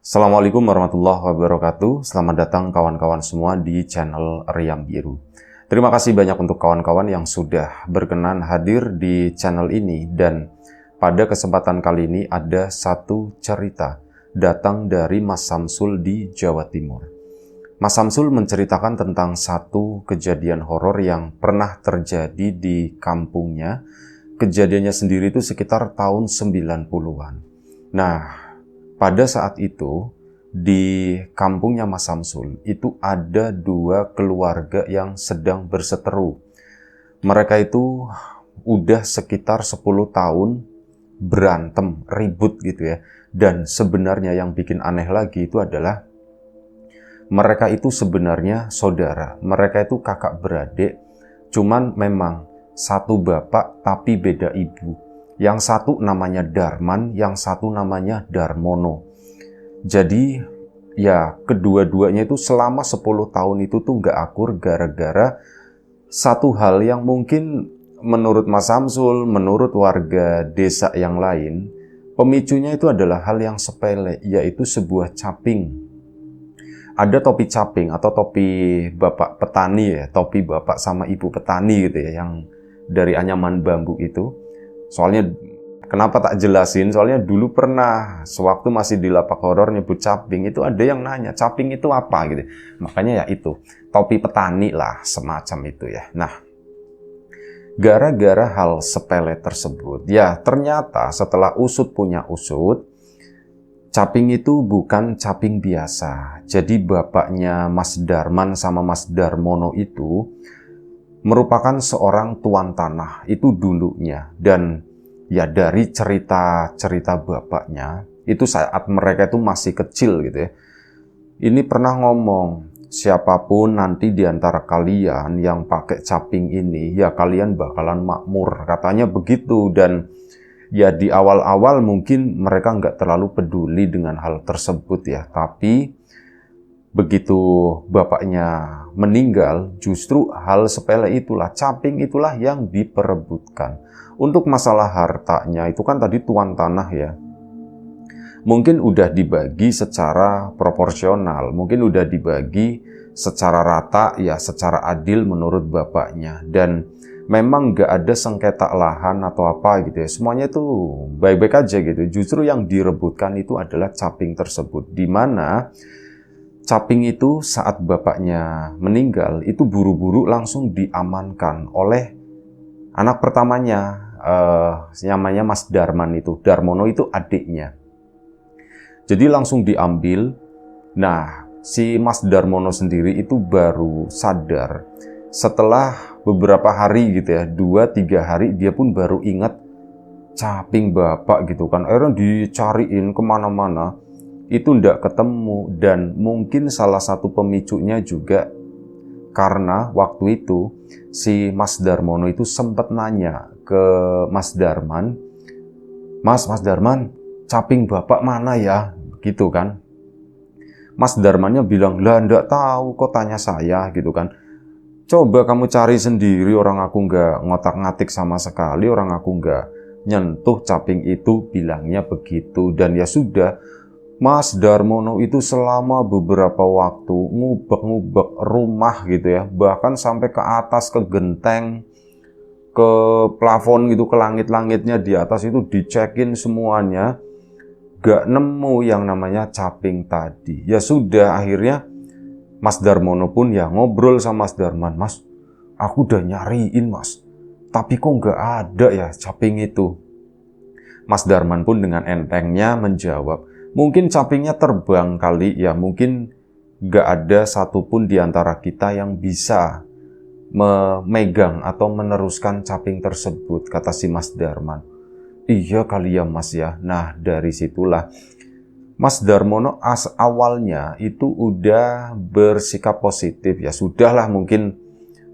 Assalamualaikum warahmatullahi wabarakatuh. Selamat datang kawan-kawan semua di channel Riam Biru. Terima kasih banyak untuk kawan-kawan yang sudah berkenan hadir di channel ini. Dan pada kesempatan kali ini ada satu cerita datang dari Mas Samsul di Jawa Timur. Mas Samsul menceritakan tentang satu kejadian horor yang pernah terjadi di kampungnya. Kejadiannya sendiri itu sekitar tahun 90-an. Nah, pada saat itu, di kampungnya Mas Samsul, itu ada dua keluarga yang sedang berseteru. Mereka itu udah sekitar 10 tahun berantem, ribut gitu ya. Dan sebenarnya yang bikin aneh lagi itu adalah mereka itu sebenarnya saudara. Mereka itu kakak beradik, cuman memang satu bapak tapi beda ibu. Yang satu namanya Darman, yang satu namanya Darmono. Jadi ya kedua-duanya itu selama 10 tahun itu tuh gak akur gara-gara satu hal yang mungkin menurut Mas Samsul, menurut warga desa yang lain, pemicunya itu adalah hal yang sepele, yaitu sebuah caping. Ada topi caping atau topi bapak petani ya, topi bapak sama ibu petani gitu ya, yang dari anyaman bambu itu. Soalnya kenapa tak jelasin? Soalnya dulu pernah sewaktu masih di lapak horor nyebut caping, itu ada yang nanya, caping itu apa gitu. Makanya ya itu, topi petani lah, semacam itu ya. Nah, gara-gara hal sepele tersebut, ya ternyata setelah usut punya usut, caping itu bukan caping biasa. Jadi bapaknya Mas Darman sama Mas Darmono itu merupakan seorang tuan tanah itu dulunya. Dan ya dari cerita-cerita bapaknya, itu saat mereka itu masih kecil gitu ya. Ini pernah ngomong, siapapun nanti di antara kalian yang pakai caping ini, ya kalian bakalan makmur. Katanya begitu. Dan ya di awal-awal mungkin mereka nggak terlalu peduli dengan hal tersebut ya. Tapi begitu bapaknya meninggal, justru hal sepele itulah, caping itulah yang diperebutkan. Untuk masalah hartanya itu kan tadi tuan tanah ya. Mungkin udah dibagi secara proporsional, mungkin udah dibagi secara rata ya, secara adil menurut bapaknya. Dan memang nggak ada sengketa lahan atau apa gitu ya. Semuanya itu baik-baik aja gitu. Justru yang direbutkan itu adalah caping tersebut. Di mana caping itu saat bapaknya meninggal, itu buru-buru langsung diamankan oleh anak pertamanya. Namanya Mas Darman itu. Darmono itu adiknya. Jadi langsung diambil. Nah, si Mas Darmono sendiri itu baru sadar setelah beberapa hari gitu ya, 2-3 hari dia pun baru ingat caping bapak gitu kan. Akhirnya dicariin kemana-mana, itu ndak ketemu. Dan mungkin salah satu pemicunya juga karena waktu itu si Mas Darmono itu sempat nanya ke Mas Darman, Mas Darman, caping bapak mana ya? Gitu kan. Mas Darmannya bilang, lah ndak tahu kok tanya saya gitu kan. Coba kamu cari sendiri, orang aku nggak ngotak-ngatik sama sekali, orang aku nggak nyentuh caping itu, bilangnya begitu. Dan ya sudah, Mas Darmono itu selama beberapa waktu ngubek-ngubek rumah gitu ya, bahkan sampai ke atas, ke genteng, ke plafon gitu, ke langit-langitnya di atas itu dicekin semuanya, gak nemu yang namanya caping tadi. Ya sudah, akhirnya Mas Darmono pun ya ngobrol sama Mas Darman, Mas, aku udah nyariin Mas, tapi kok nggak ada ya caping itu. Mas Darman pun dengan entengnya menjawab, mungkin capingnya terbang kali ya, mungkin nggak ada satupun di antara kita yang bisa memegang atau meneruskan caping tersebut, kata si Mas Darman. Iya kali ya Mas ya. Nah dari situlah Mas Darmono awalnya itu udah bersikap positif. Ya sudahlah, mungkin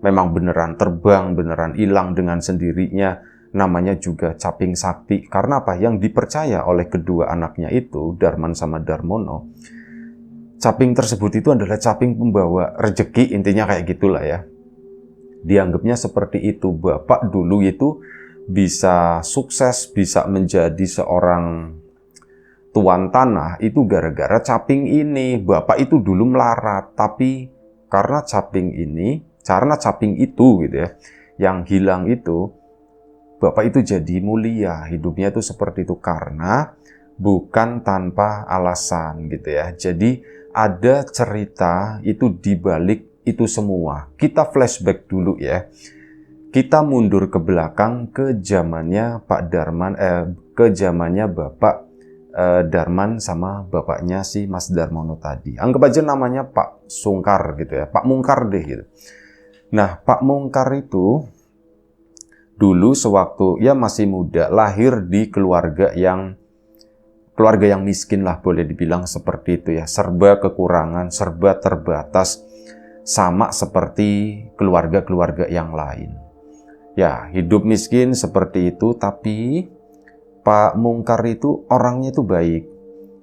memang beneran terbang, beneran hilang dengan sendirinya. Namanya juga caping sakti. Karena apa? Yang dipercaya oleh kedua anaknya itu, Darman sama Darmono, caping tersebut itu adalah caping pembawa rejeki, intinya kayak gitulah ya. Dianggapnya seperti itu. Bapak dulu itu bisa sukses, bisa menjadi seorang tuan tanah itu gara-gara caping ini. Bapak itu dulu melarat, tapi karena caping itu gitu ya, yang hilang itu, Bapak itu jadi mulia. Hidupnya itu seperti itu karena bukan tanpa alasan gitu ya. Jadi ada cerita itu di balik itu semua. Kita flashback dulu ya. Kita mundur ke belakang ke zamannya Pak Darman, ke zamannya Bapak Darman sama bapaknya si Mas Darmono tadi. Anggap aja namanya Pak Sungkar gitu ya, Pak Mungkar deh gitu. Nah, Pak Mungkar itu dulu sewaktu ya masih muda, lahir di keluarga yang miskin lah, boleh dibilang seperti itu ya. Serba kekurangan, serba terbatas, sama seperti keluarga-keluarga yang lain. Ya, hidup miskin seperti itu, tapi Pak Mungkar itu orangnya itu baik.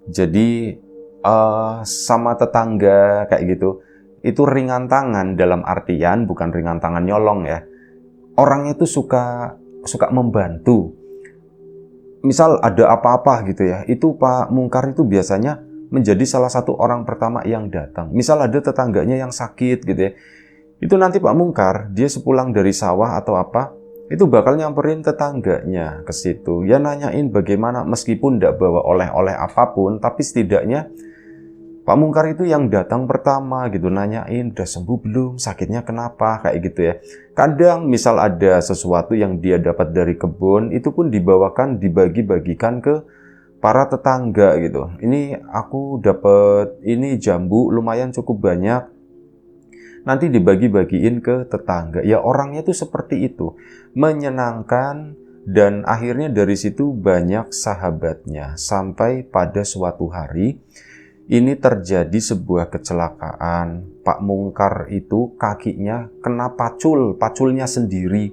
Jadi sama tetangga kayak gitu, itu ringan tangan dalam artian bukan ringan tangan nyolong ya. Orangnya itu suka membantu. Misal ada apa-apa gitu ya, itu Pak Mungkar itu biasanya menjadi salah satu orang pertama yang datang. Misal ada tetangganya yang sakit gitu ya, itu nanti Pak Mungkar, dia sepulang dari sawah atau apa, itu bakal nyamperin tetangganya ke situ. Ya nanyain bagaimana, meskipun tidak bawa oleh-oleh apapun, tapi setidaknya Pak Mungkar itu yang datang pertama gitu, nanyain udah sembuh belum, sakitnya kenapa, kayak gitu ya. Kadang misal ada sesuatu yang dia dapat dari kebun, itu pun dibawakan, dibagi-bagikan ke para tetangga gitu. Ini aku dapat ini jambu lumayan cukup banyak, nanti dibagi-bagiin ke tetangga. Ya orangnya tuh seperti itu, menyenangkan, dan akhirnya dari situ banyak sahabatnya. Sampai pada suatu hari, ini terjadi sebuah kecelakaan. Pak Mungkar itu kakinya kena paculnya sendiri.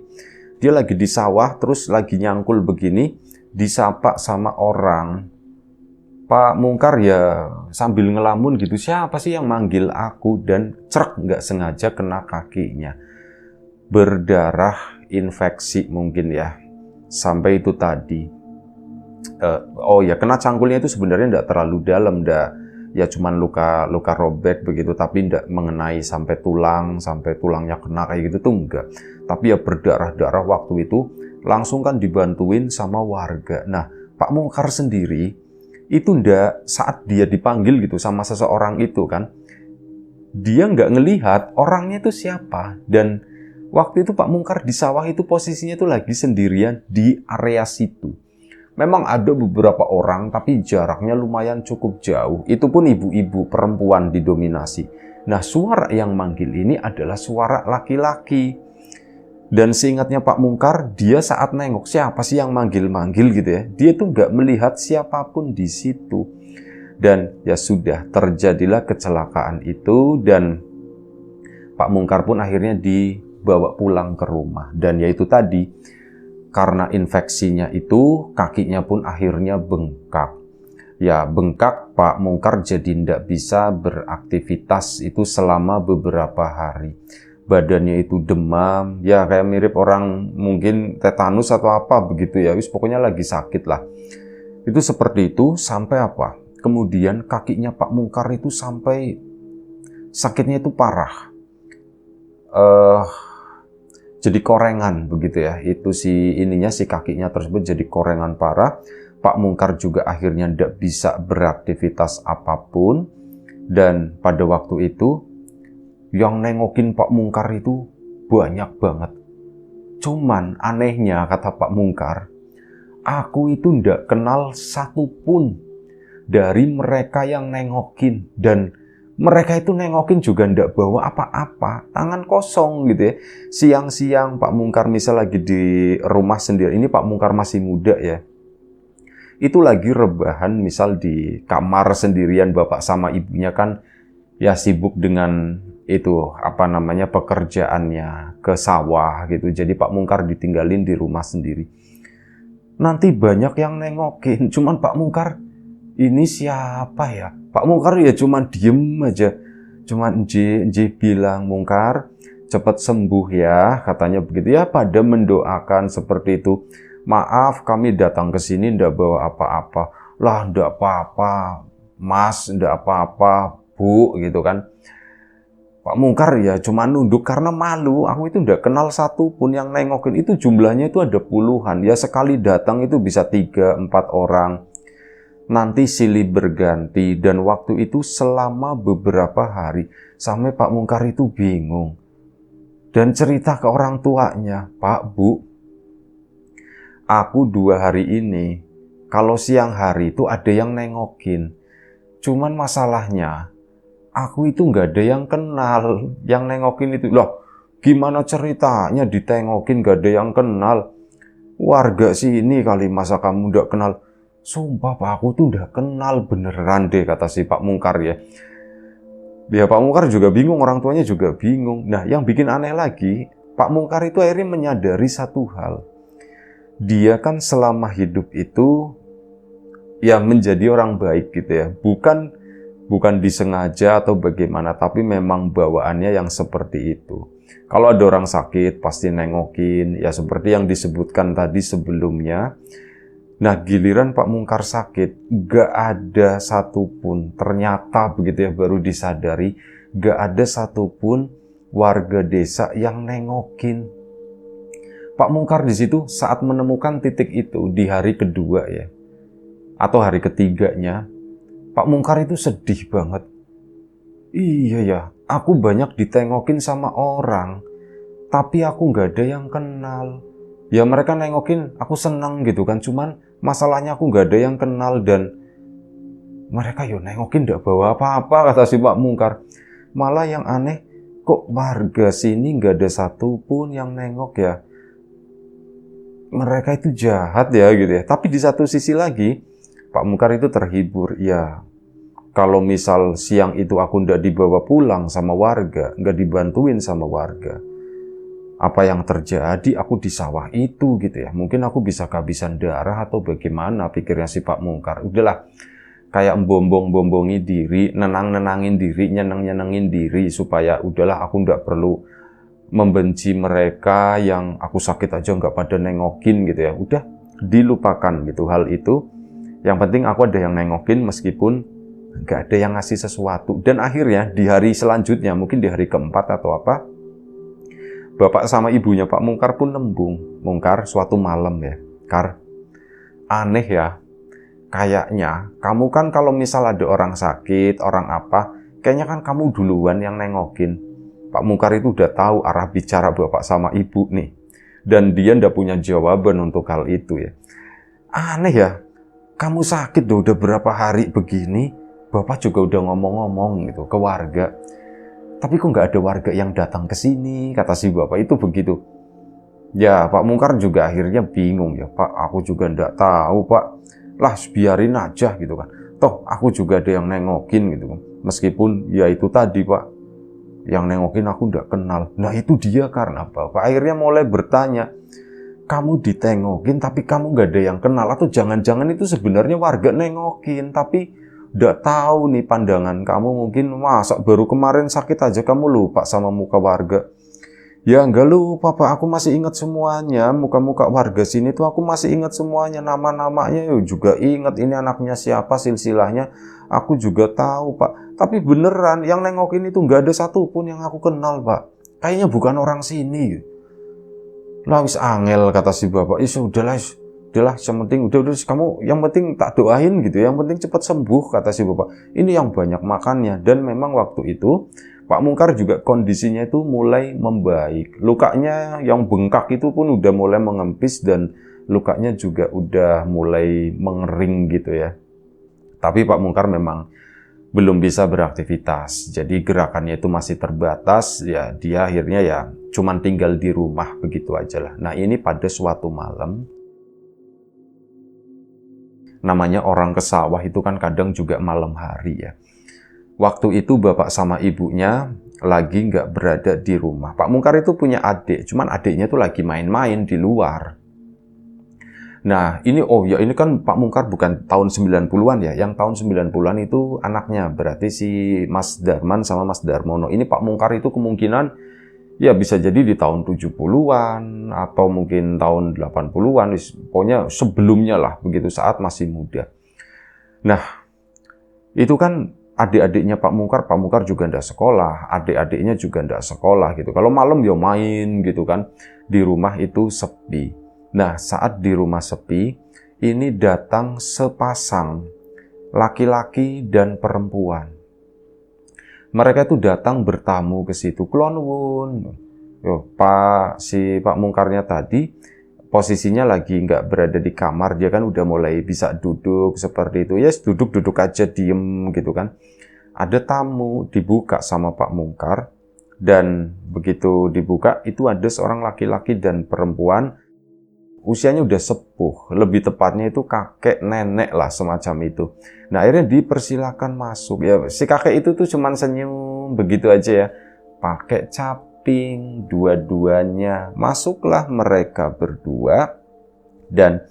Dia lagi di sawah, terus lagi nyangkul begini, disapa sama orang. Pak Mungkar ya sambil ngelamun gitu, siapa sih yang manggil aku, dan cerk nggak sengaja kena kakinya. Berdarah, infeksi mungkin ya. Sampai itu tadi. Oh ya, kena cangkulnya itu sebenarnya nggak terlalu dalam, ya cuman luka robek begitu, tapi nggak mengenai sampai tulangnya kena kayak gitu tuh enggak. Tapi ya berdarah-darah waktu itu, langsung kan dibantuin sama warga. Nah, Pak Mungkar sendiri itu ndak, saat dia dipanggil gitu sama seseorang itu kan, dia nggak ngelihat orangnya itu siapa. Dan waktu itu Pak Mungkar di sawah itu posisinya itu lagi sendirian di area situ. Memang ada beberapa orang, tapi jaraknya lumayan cukup jauh. Itu pun ibu-ibu perempuan didominasi. Nah, suara yang manggil ini adalah suara laki-laki. Dan seingatnya Pak Mungkar, dia saat nengok siapa sih yang manggil-manggil gitu ya, dia tuh nggak melihat siapapun di situ. Dan ya sudah, terjadilah kecelakaan itu, dan Pak Mungkar pun akhirnya dibawa pulang ke rumah. Dan ya itu tadi, karena infeksinya itu, kakinya pun akhirnya bengkak. Ya bengkak, Pak Mungkar jadi tidak bisa beraktivitas itu selama beberapa hari. Badannya itu demam, ya kayak mirip orang mungkin tetanus atau apa begitu ya, pokoknya lagi sakit lah. Itu seperti itu sampai apa? Kemudian kakinya Pak Mungkar itu sampai sakitnya itu parah. Jadi korengan begitu ya. Itu si kakinya tersebut jadi korengan parah. Pak Mungkar juga akhirnya tidak bisa beraktivitas apapun. Dan pada waktu itu yang nengokin Pak Mungkar itu banyak banget. Cuman anehnya kata Pak Mungkar, aku itu tidak kenal satupun dari mereka yang nengokin, dan mereka itu nengokin juga tidak bawa apa-apa, tangan kosong gitu ya. Siang-siang Pak Mungkar misal lagi di rumah sendiri, ini Pak Mungkar masih muda ya, itu lagi rebahan misal di kamar sendirian, bapak sama ibunya kan ya sibuk dengan itu pekerjaannya ke sawah gitu. Jadi Pak Mungkar ditinggalin di rumah sendiri. Nanti banyak yang nengokin, cuman Pak Mungkar, ini siapa ya? Pak Mungkar ya cuman diem aja. Cuman bilang, Mungkar cepat sembuh ya, katanya begitu ya, pada mendoakan seperti itu. Maaf kami datang ke sini ndak bawa apa-apa. Lah, ndak apa-apa, Mas, ndak apa-apa, Bu, gitu kan. Pak Mungkar ya cuma nunduk karena malu. Aku itu ndak kenal satu pun yang nengokin. Itu jumlahnya itu ada puluhan. Ya sekali datang itu bisa 3-4 orang. Nanti silih berganti. Dan waktu itu selama beberapa hari. Sampai Pak Mungkar itu bingung. Dan cerita ke orang tuanya, Pak, Bu, aku 2 hari ini, kalau siang hari itu ada yang nengokin. Cuman masalahnya, aku itu nggak ada yang kenal. Yang nengokin itu, loh, gimana ceritanya ditengokin nggak ada yang kenal? Warga sini kali, masa kamu nggak kenal? Sumpah Pak, aku tuh udah kenal beneran deh, kata si Pak Mungkar ya. Ya Pak Mungkar juga bingung, orang tuanya juga bingung. Nah, yang bikin aneh lagi, Pak Mungkar itu akhirnya menyadari satu hal. Dia kan selama hidup itu ya menjadi orang baik gitu ya. Bukan disengaja atau bagaimana, tapi memang bawaannya yang seperti itu. Kalau ada orang sakit, pasti nengokin, ya seperti yang disebutkan tadi sebelumnya. Nah, giliran Pak Mungkar sakit, gak ada satupun, ternyata begitu ya, baru disadari, gak ada satupun warga desa yang nengokin. Pak Mungkar di situ saat menemukan titik itu di hari kedua ya, atau hari ketiganya, Pak Mungkar itu sedih banget. Iya ya, aku banyak ditengokin sama orang, tapi aku gak ada yang kenal. Ya mereka nengokin, aku senang gitu kan, cuman masalahnya aku gak ada yang kenal dan mereka yo nengokin gak bawa apa-apa, kata si Pak Mungkar. Malah yang aneh, kok warga sini gak ada satupun yang nengok ya. Mereka itu jahat ya gitu ya. Tapi di satu sisi lagi, Pak Mungkar itu terhibur. Ya, kalau misal siang itu aku ndak dibawa pulang sama warga, nggak dibantuin sama warga, apa yang terjadi aku di sawah itu gitu ya. Mungkin aku bisa kehabisan darah atau bagaimana, pikirnya si Pak Mungkar. Udahlah, kayak bombong-bombongi diri, nenang-nenangin diri, nyeneng-nyenengin diri, supaya udahlah aku ndak perlu membenci mereka yang aku sakit aja nggak pada nengokin gitu ya. Udah, dilupakan gitu hal itu. Yang penting aku ada yang nengokin meskipun nggak ada yang ngasih sesuatu. Dan akhirnya di hari selanjutnya, mungkin di hari keempat atau apa, bapak sama ibunya Pak Mungkar pun nembung. Mungkar, suatu malam ya, Kar, aneh ya, kayaknya kamu kan kalau misal ada orang sakit, orang apa, kayaknya kan kamu duluan yang nengokin. Pak Mungkar itu udah tahu arah bicara bapak sama ibu nih. Dan dia ndak punya jawaban untuk hal itu ya. Aneh ya, kamu sakit udah berapa hari begini, bapak juga udah ngomong-ngomong gitu ke warga. Tapi kok nggak ada warga yang datang ke sini, kata si bapak itu begitu. Ya, Pak Mungkar juga akhirnya bingung ya. Pak, aku juga ndak tahu, Pak. Lah, biarin aja gitu kan. Toh, aku juga ada yang nengokin gitu kan. Meskipun ya itu tadi, Pak, yang nengokin aku ndak kenal. Nah, itu dia karena bapak akhirnya mulai bertanya, kamu ditengokin tapi kamu nggak ada yang kenal, atau jangan-jangan itu sebenarnya warga nengokin tapi nggak tahu nih pandangan kamu, mungkin masa baru kemarin sakit aja kamu lupa sama muka warga. Ya enggak lupa Pak, aku masih ingat semuanya, muka-muka warga sini tuh aku masih ingat semuanya, nama-namanya juga ingat, ini anaknya siapa, silsilahnya aku juga tahu Pak. Tapi beneran yang nengokin itu nggak ada satupun yang aku kenal Pak, kayaknya bukan orang sini. Lah wis angel, kata si bapak. Udahlah, yang penting udah kamu, yang penting tak doain gitu, yang penting cepat sembuh, kata si bapak. Ini yang banyak makannya. Dan memang waktu itu Pak Mungkar juga kondisinya itu mulai membaik. Lukanya yang bengkak itu pun udah mulai mengempis dan lukanya juga udah mulai mengering gitu ya. Tapi Pak Mungkar memang belum bisa beraktivitas, jadi gerakannya itu masih terbatas, ya dia akhirnya ya cuman tinggal di rumah begitu aja lah. Nah ini pada suatu malam, namanya orang ke sawah itu kan kadang juga malam hari ya. Waktu itu bapak sama ibunya lagi nggak berada di rumah. Pak Mungkar itu punya adik, cuman adiknya tuh lagi main-main di luar. Nah, ini kan Pak Mungkar bukan tahun 90-an ya. Yang tahun 90-an itu anaknya, berarti si Mas Darman sama Mas Darmono. Ini Pak Mungkar itu kemungkinan ya bisa jadi di tahun 70-an atau mungkin tahun 80-an, pokoknya sebelumnya lah begitu, saat masih muda. Nah, itu kan adik-adiknya Pak Mungkar juga ndak sekolah, adik-adiknya juga ndak sekolah gitu. Kalau malam ya main gitu kan, di rumah itu sepi. Nah, saat di rumah sepi, ini datang sepasang laki-laki dan perempuan. Mereka itu datang bertamu ke situ. Kulon nuwun. Yo, Pak Mungkarnya tadi posisinya lagi nggak berada di kamar, dia kan udah mulai bisa duduk seperti itu. Yes, duduk-duduk aja diem gitu kan. Ada tamu dibuka sama Pak Mungkar, dan begitu dibuka itu ada seorang laki-laki dan perempuan usianya udah sepuh, lebih tepatnya itu kakek nenek lah semacam itu. Nah, akhirnya dipersilakan masuk. Ya, si kakek itu tuh cuman senyum begitu aja ya, pakai caping dua-duanya. Masuklah mereka berdua dan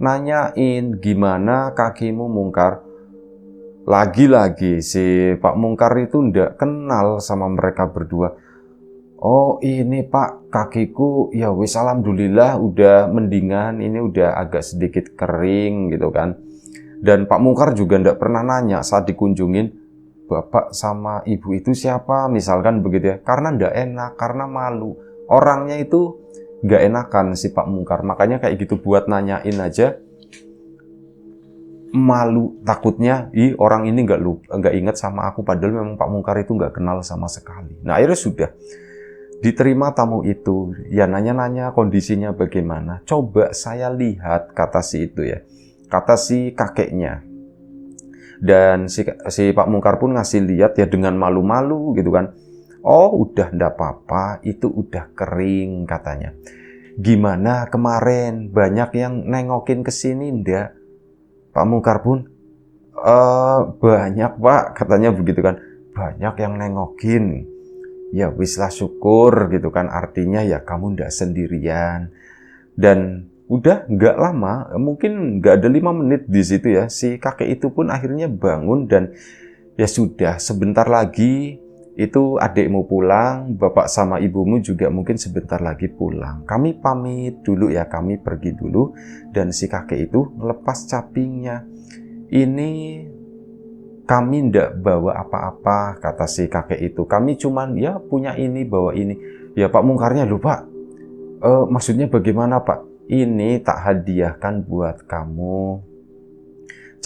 nanyain, gimana kakimu Mungkar? Lagi-lagi si Pak Mungkar itu ndak kenal sama mereka berdua. Oh ini Pak, kakiku ya wis alhamdulillah udah mendingan, ini udah agak sedikit kering gitu kan. Dan Pak Mungkar juga ndak pernah nanya saat dikunjungin, Bapak sama Ibu itu siapa, misalkan begitu ya. Karena ndak enak, karena malu. Orangnya itu nggak enakan si Pak Mungkar, makanya kayak gitu buat nanyain aja malu, takutnya orang ini nggak inget sama aku, padahal memang Pak Mungkar itu nggak kenal sama sekali. Nah akhirnya sudah diterima tamu itu, ya nanya-nanya kondisinya bagaimana. Coba saya lihat, kata si itu ya, kata si kakeknya. Dan si Pak Mungkar pun ngasih lihat ya dengan malu-malu gitu kan. Oh udah ndak apa-apa, itu udah kering katanya. Gimana kemarin, banyak yang nengokin ke sini ndak? Pak Mungkar pun, banyak Pak, katanya begitu kan. Banyak yang nengokin. Ya wislah syukur gitu kan, artinya ya kamu ndak sendirian. Dan udah nggak lama, mungkin nggak ada 5 menit di situ ya, si kakek itu pun akhirnya bangun dan ya sudah, sebentar lagi itu adikmu pulang, bapak sama ibumu juga mungkin sebentar lagi pulang. Kami pamit dulu ya, kami pergi dulu. Dan si kakek itu lepas capingnya. Ini kami ndak bawa apa-apa, kata si kakek itu. Kami cuman ya punya ini, bawa ini. Ya Pak Mungkarnya, loh Pak, maksudnya bagaimana Pak? Ini tak hadiahkan buat kamu.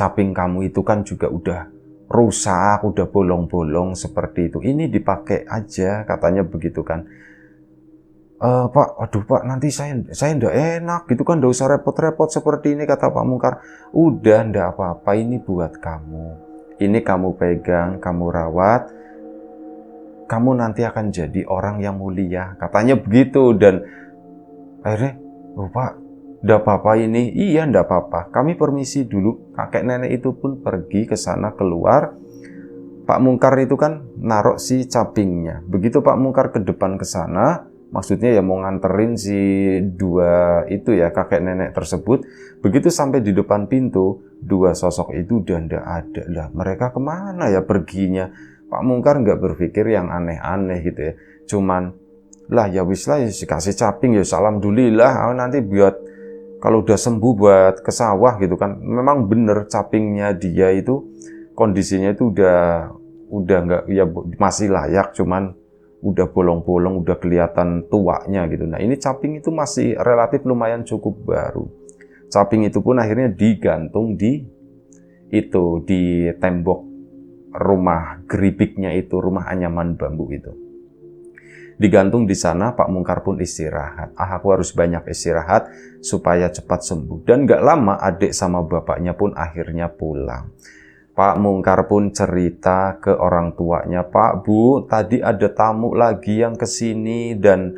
Caping kamu itu kan juga udah rusak, udah bolong-bolong seperti itu. Ini dipakai aja, katanya begitu kan. Pak, aduh Pak, nanti saya ndak enak gitu kan, ndak usah repot-repot seperti ini, kata Pak Mungkar. Udah, ndak apa-apa, ini buat kamu. Ini kamu pegang, kamu rawat, kamu nanti akan jadi orang yang mulia, katanya begitu. Dan akhirnya, oh Pak, ndak apa-apa ini. Iya, ndak apa-apa. Kami permisi dulu. Kakek nenek itu pun pergi ke sana, keluar. Pak Mungkar itu kan naruh si capingnya. Begitu Pak Mungkar ke depan ke sana, maksudnya ya mau nganterin si dua itu ya, kakek nenek tersebut. Begitu sampai di depan pintu, dua sosok itu udah ndak ada. Lah mereka kemana ya perginya? Pak Mungkar nggak berpikir yang aneh-aneh gitu ya. Cuman lah ya wis lah, ya kasih caping ya alhamdulillah, nanti buat kalau udah sembuh buat ke sawah gitu kan. Memang bener capingnya dia itu kondisinya itu udah nggak, ya masih layak, cuman udah bolong-bolong, udah kelihatan tuanya gitu. Nah ini caping itu masih relatif lumayan cukup baru. Caping itu pun akhirnya digantung di tembok rumah geribiknya itu, rumah anyaman bambu itu. Digantung di sana. Pak Mungkar pun istirahat. Aku harus banyak istirahat supaya cepat sembuh. Dan gak lama adik sama bapaknya pun akhirnya pulang. Pak Mungkar pun cerita ke orang tuanya, Pak, Bu, tadi ada tamu lagi yang kesini dan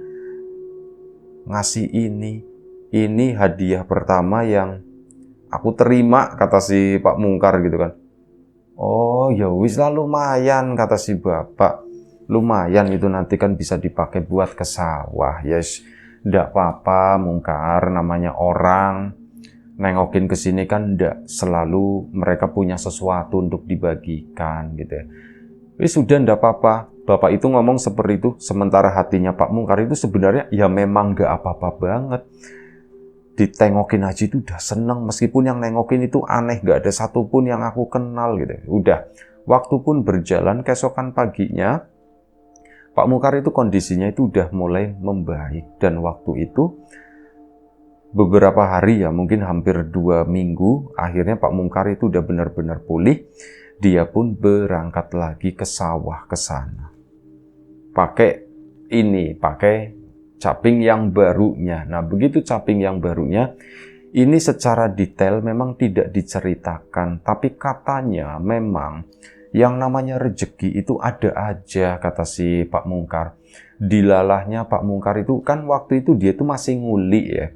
ngasih ini. Ini hadiah pertama yang aku terima, kata si Pak Mungkar gitu kan. Oh ya wis lah, lumayan, kata si bapak. Lumayan itu nanti kan bisa dipakai buat ke sawah. Yes, ndak apa-apa Mungkar, namanya orang nengokin ke sini kan ndak selalu mereka punya sesuatu untuk dibagikan gitu ya. Wis sudah, ndak apa-apa. Bapak itu ngomong seperti itu, sementara hatinya Pak Mungkar itu sebenarnya ya memang nggak apa-apa banget. ditengokin aja itu udah seneng, meskipun yang nengokin itu aneh, gak ada satupun yang aku kenal gitu. Udah, waktu pun berjalan, keesokan paginya Pak Mungkar itu kondisinya itu udah mulai membaik. Dan waktu itu beberapa hari ya, mungkin hampir 2 minggu, akhirnya Pak Mungkar itu udah benar-benar pulih. Dia pun berangkat lagi ke sawah ke sana. Pakai caping yang barunya. Nah, begitu caping yang barunya, ini secara detail memang tidak diceritakan, tapi katanya memang yang namanya rezeki itu ada aja, kata si Pak Mungkar. Dilalahnya Pak Mungkar itu kan waktu itu dia tuh masih nguli ya.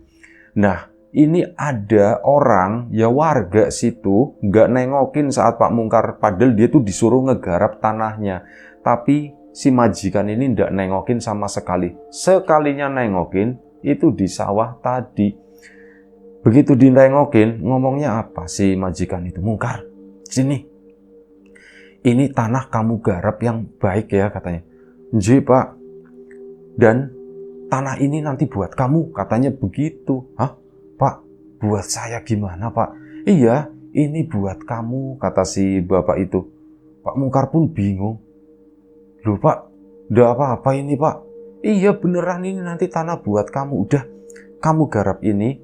Nah, ini ada orang, ya warga situ, nggak nengokin saat Pak Mungkar, padahal dia tuh disuruh ngegarap tanahnya. Tapi si majikan ini nggak nengokin sama sekali. Sekalinya nengokin, itu di sawah tadi. Begitu dinengokin, ngomongnya apa si majikan itu? Mungkar, sini. Ini tanah kamu garap yang baik ya, katanya. Nggih, Pak. Dan tanah ini nanti buat kamu, katanya begitu. Hah? Pak, buat saya gimana, Pak? Iya, ini buat kamu, kata si bapak itu. Pak Mungkar pun bingung. Loh, Pak, udah apa-apa ini, Pak? Iya, beneran ini nanti tanah buat kamu. Udah, kamu garap ini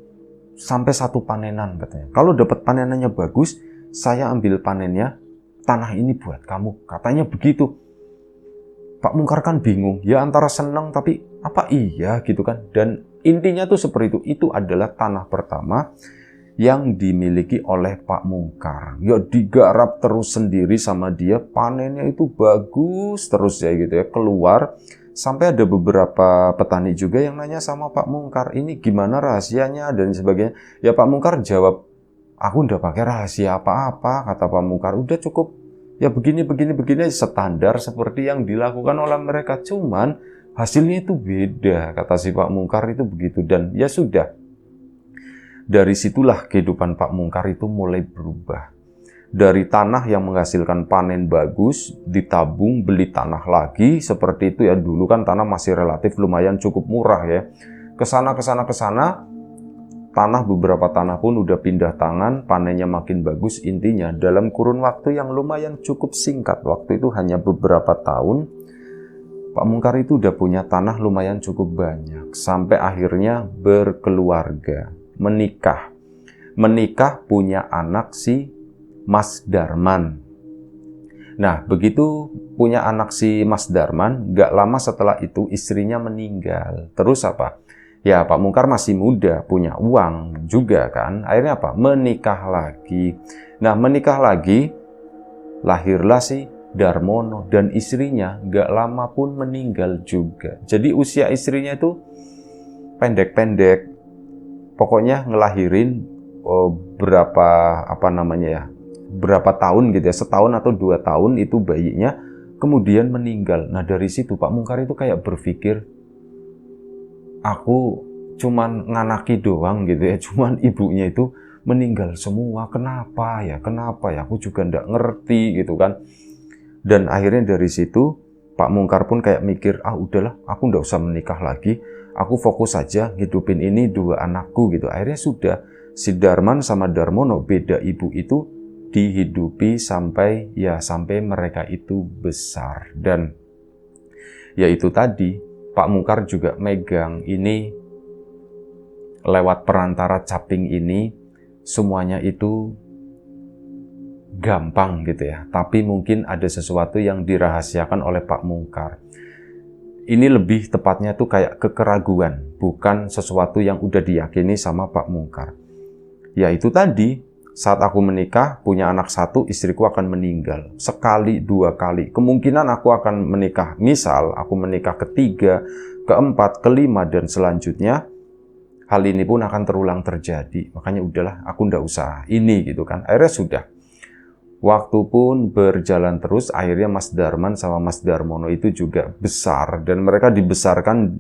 sampai 1 panenan, katanya. Kalau dapat panenannya bagus, saya ambil panennya, tanah ini buat kamu, katanya begitu. Pak Mungkar kan bingung, ya antara senang tapi apa iya gitu kan. Dan intinya tuh seperti itu adalah tanah pertama yang dimiliki oleh Pak Mungkar. Ya digarap terus sendiri sama dia, panennya itu bagus terus ya gitu ya, keluar. Sampai ada beberapa petani juga yang nanya sama Pak Mungkar, ini gimana rahasianya dan sebagainya. Ya Pak Mungkar jawab, aku udah pakai rahasia apa-apa, kata Pak Mungkar, udah cukup. Ya begini standar seperti yang dilakukan oleh mereka. Cuman hasilnya itu beda, kata si Pak Mungkar itu begitu. Dan ya sudah, dari situlah kehidupan Pak Mungkar itu mulai berubah. Dari tanah yang menghasilkan panen bagus, ditabung, beli tanah lagi, seperti itu ya. Dulu kan tanah masih relatif lumayan cukup murah ya. Kesana, beberapa tanah pun udah pindah tangan, panennya makin bagus. Intinya dalam kurun waktu yang lumayan cukup singkat, waktu itu hanya beberapa tahun, Pak Mungkar itu udah punya tanah lumayan cukup banyak. Sampai akhirnya berkeluarga, menikah punya anak si Mas Darman. Nah, begitu punya anak si Mas Darman, gak lama setelah itu istrinya meninggal. Terus apa? Ya Pak Mungkar masih muda, punya uang juga kan. Akhirnya apa? Menikah lagi. Nah, menikah lagi, lahirlah si Darmono. Dan istrinya gak lama pun meninggal juga. Jadi usia istrinya itu pendek-pendek. Pokoknya ngelahirin berapa tahun gitu ya, setahun atau 2 tahun itu bayinya, kemudian meninggal. Nah dari situ Pak Mungkar itu kayak berpikir, aku cuman nganaki doang gitu ya, cuman ibunya itu meninggal semua, kenapa ya, aku juga nggak ngerti gitu kan. Dan akhirnya dari situ Pak Mungkar pun kayak mikir, udahlah, aku nggak usah menikah lagi, aku fokus aja ngidupin ini 2 anakku gitu. Akhirnya sudah, si Darman sama Darmono, beda ibu itu, dihidupi sampai mereka itu besar. Dan ya itu tadi, Pak Mungkar juga megang ini lewat perantara caping ini, semuanya itu gampang gitu ya. Tapi mungkin ada sesuatu yang dirahasiakan oleh Pak Mungkar. Ini lebih tepatnya tuh kayak kekeraguan, bukan sesuatu yang udah diyakini sama Pak Mungkar. Ya itu tadi, saat aku menikah, punya anak 1, istriku akan meninggal. Sekali, 2 kali. Kemungkinan aku akan menikah. Misal, aku menikah ke-3, ke-4, ke-5, dan selanjutnya, hal ini pun akan terulang terjadi. Makanya udahlah, aku ndak usah ini gitu kan. Akhirnya sudah. Waktu pun berjalan terus, akhirnya Mas Darman sama Mas Darmono itu juga besar. Dan mereka dibesarkan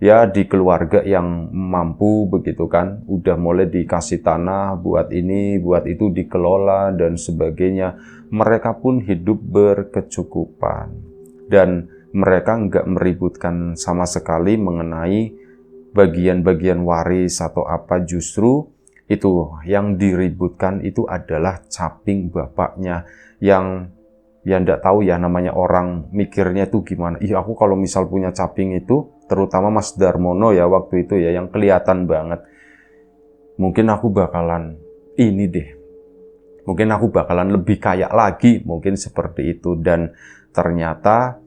ya di keluarga yang mampu begitu kan, udah mulai dikasih tanah buat ini, buat itu, dikelola dan sebagainya. Mereka pun hidup berkecukupan dan mereka nggak meributkan sama sekali mengenai bagian-bagian waris atau apa, justru itu yang diributkan itu adalah caping bapaknya. Yang ya ndak tahu ya, namanya orang mikirnya tuh gimana. Ih, aku kalau misal punya caping itu, terutama Mas Darmono ya waktu itu ya, yang kelihatan banget, mungkin aku bakalan ini deh, mungkin aku bakalan lebih kaya lagi, mungkin seperti itu. Dan ternyata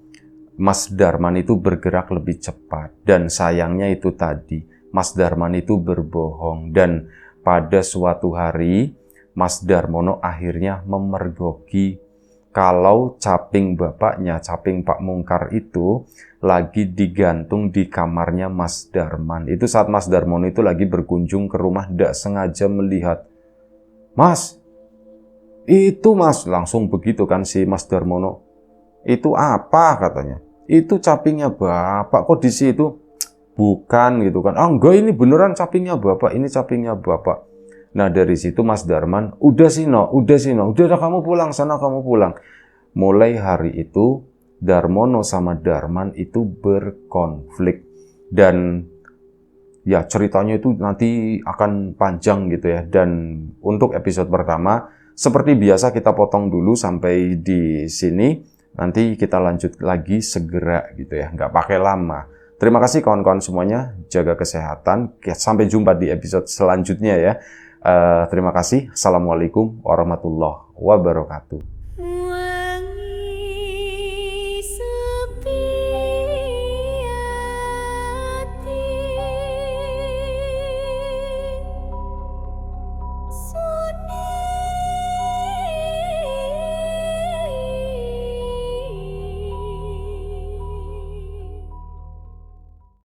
Mas Darman itu bergerak lebih cepat, dan sayangnya itu tadi, Mas Darman itu berbohong, dan pada suatu hari Mas Darmono akhirnya memergoki kalau caping bapaknya, caping Pak Mungkar itu lagi digantung di kamarnya Mas Darman. Itu saat Mas Darmono itu lagi berkunjung ke rumah, tidak sengaja melihat, "Mas, itu Mas," langsung begitu kan si Mas Darmono. "Itu apa?" katanya. "Itu capingnya Bapak, kok di situ?" "Bukan," gitu kan. "Ah enggak, ini beneran capingnya Bapak, ini capingnya Bapak." Nah dari situ Mas Darman, udah Sino, udah kamu pulang sana, kamu pulang. Mulai hari itu Darmono sama Darman itu berkonflik, dan ya ceritanya itu nanti akan panjang gitu ya. Dan untuk episode pertama seperti biasa kita potong dulu sampai di sini, nanti kita lanjut lagi segera gitu ya, nggak pakai lama. Terima kasih kawan-kawan semuanya, jaga kesehatan, sampai jumpa di episode selanjutnya ya. Terima kasih. Assalamualaikum warahmatullahi wabarakatuh.